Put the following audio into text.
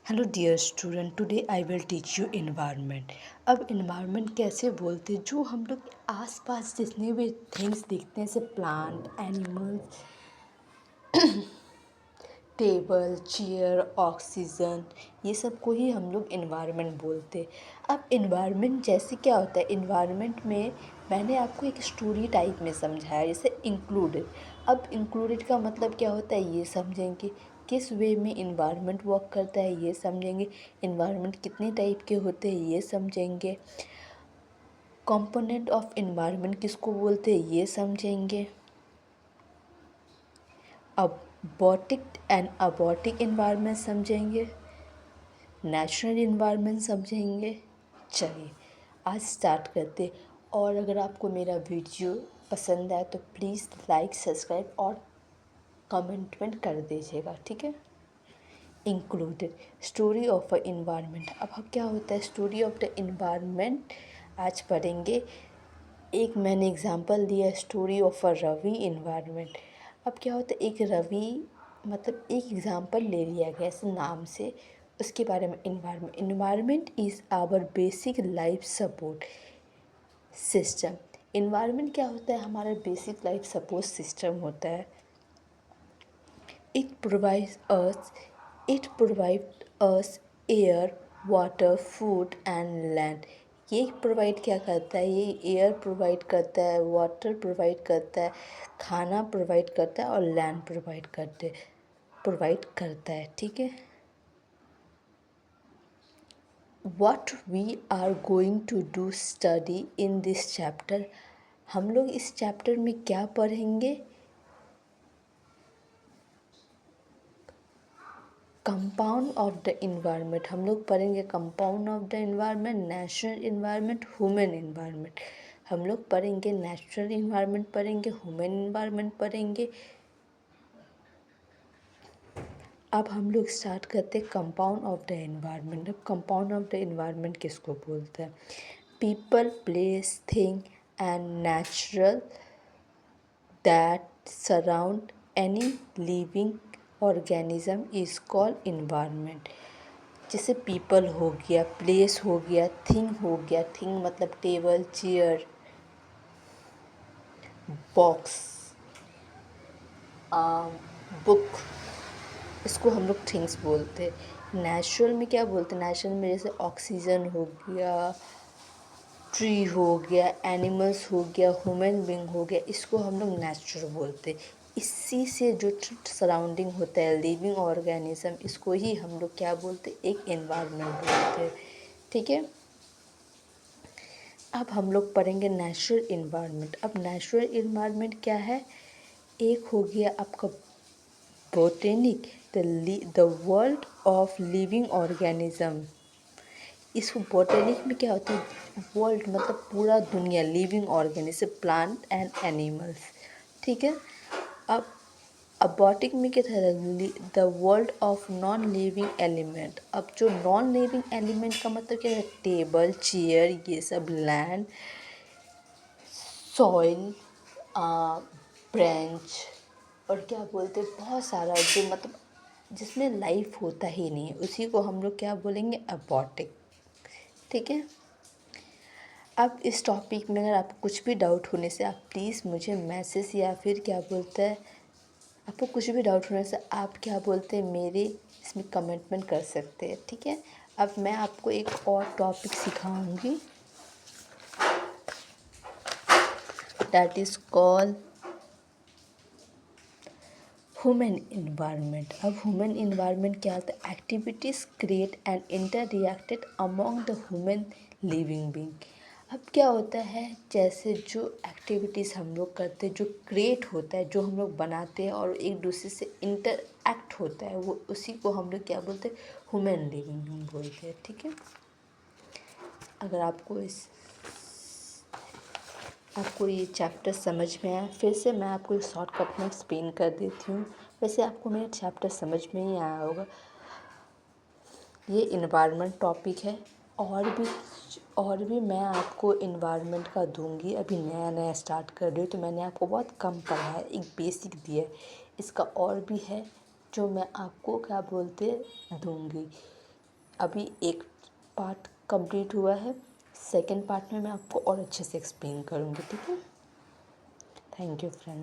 Hello dear student, today I will teach you environment. अब environment कैसे बोलते हैं, जो हम लोग आसपास जितने भी थिंग्स दिखते हैं, जैसे plant, animals, table, chair, oxygen, ये सब को ही हम लोग इन्वायरमेंट बोलते हैं। अब इन्वायरमेंट जैसे क्या होता है, इन्वायरमेंट में मैंने आपको एक स्टोरी टाइप में समझाया, जैसे इंक्लूडेड। अब इंक्लूडेड का मतलब क्या होता है ये समझेंगे, किस वे में इन्वायरमेंट वर्क करता है ये समझेंगे, इन्वायरमेंट कितने टाइप के होते हैं ये समझेंगे, कंपोनेंट ऑफ इन्वायरमेंट किसको बोलते हैं ये समझेंगे, अबॉटिक एंड अबॉटिक इन्वायरमेंट समझेंगे, नेचुरल इन्वायरमेंट समझेंगे। चलिए आज स्टार्ट करते हैं। और अगर आपको मेरा वीडियो पसंद आए तो प्लीज़ लाइक, सब्सक्राइब और कमेंटमेंट कर दीजिएगा, ठीक है। Included story of a environment. अब क्या होता है स्टोरी ऑफ द इन्वायरमेंट, आज पढ़ेंगे। एक मैंने एग्जांपल दिया story of a Ravi environment. अब क्या होता है, एक रवि मतलब एक एग्जांपल ले लिया गया ऐसे नाम से, उसके बारे में। Environment is our basic life support system. Environment क्या होता है, हमारा बेसिक लाइफ सपोर्ट सिस्टम होता है। It provides us it provides us air, water, food and land। ये प्रोवाइड क्या करता है, ये एयर प्रोवाइड करता है, वाटर प्रोवाइड करता है, खाना प्रोवाइड करता है और लैंड प्रोवाइड करता है, ठीक है। What we are going to do study in this chapter। हम लोग इस चैप्टर में क्या पढ़ेंगे, कंपाउंड ऑफ द इन्वायरमेंट। हम लोग पढ़ेंगे compound of the environment, natural environment, human environment. हम लोग पढ़ेंगे नेचुरल इन्वायरमेंट, पढ़ेंगे ह्यूमन इन्वायरमेंट पढ़ेंगे। अब हम लोग स्टार्ट करते हैं कंपाउंड ऑफ द इन्वायरमेंट। अब कंपाउंड ऑफ द इन्वायरमेंट किसको बोलते हैं, people, place, thing and natural that surround any living organism is called environment। जैसे पीपल हो गया, प्लेस हो गया, थिंग हो गया। थिंग मतलब टेबल, चेयर, बॉक्स, बुक, इसको हम लोग थिंग्स बोलते हैं। नेचुरल में क्या बोलते हैं, नेचुरल में जैसे ऑक्सीजन हो गया, ट्री हो गया, एनिमल्स हो गया, ह्यूमन बीइंग हो गया, इसको हम लोग नेचुरल बोलते हैं। इसी से जो सराउंडिंग होता है लिविंग ऑर्गेनिज्म, इसको ही हम लोग क्या बोलते हैं, एक एनवायरनमेंट बोलते हैं, ठीक है। अब हम लोग पढ़ेंगे नेचुरल इन्वायरमेंट। अब नेचुरल इन्वायरमेंट क्या है, एक हो गया आपका botanic, the world of living organism. इस बोटेनिक में क्या होता है, वर्ल्ड मतलब पूरा दुनिया, living organism, plant and animals, ठीक है। अब अबॉटिक में क्या था, the world of non living element. अब जो नॉन लिविंग एलिमेंट का मतलब क्या है, टेबल, चेयर, ये सब, लैंड, सॉइल, ब्रांच, और क्या बोलते हैं बहुत सारा, जो मतलब जिसमें लाइफ होता ही नहीं है, उसी को हम लोग क्या बोलेंगे, अबॉटिक, ठीक है। अब इस टॉपिक में अगर आपको कुछ भी डाउट होने से आप प्लीज़ मुझे मैसेज या फिर क्या बोलते हैं, आपको कुछ भी डाउट होने से आप क्या बोलते हैं मेरे इसमें कमेंटमेंट कर सकते हैं, ठीक है। अब मैं आपको एक और टॉपिक सिखाऊंगी, that is called human environment. अब ह्यूमन इन्वायरमेंट क्या होता है, activities create and inter reacted among the human living being. अब क्या होता है, जैसे जो एक्टिविटीज़ हम लोग करते हैं, जो क्रिएट होता है, जो हम लोग बनाते हैं और एक दूसरे से इंटरएक्ट होता है, वो उसी को हम लोग क्या बोलते हैं, ह्यूमन लिविंग बीइंग बोलते हैं, ठीक है। अगर आपको ये चैप्टर समझ में आया, फिर से मैं आपको शॉर्टकट में एक्सप्लेन कर देती हूँ। वैसे आपको मेरा चैप्टर समझ में ही आया होगा। ये इन्वायरमेंट टॉपिक है, और भी मैं आपको इन्वायरमेंट का दूंगी। अभी नया नया स्टार्ट कर रही हूँ तो मैंने आपको बहुत कम पढ़ा है, एक बेसिक दिया है। इसका और भी है जो मैं आपको क्या बोलते दूंगी। अभी एक पार्ट कंप्लीट हुआ है, सेकंड पार्ट में मैं आपको और अच्छे से एक्सप्लेन करूँगी, ठीक है। Thank you friend.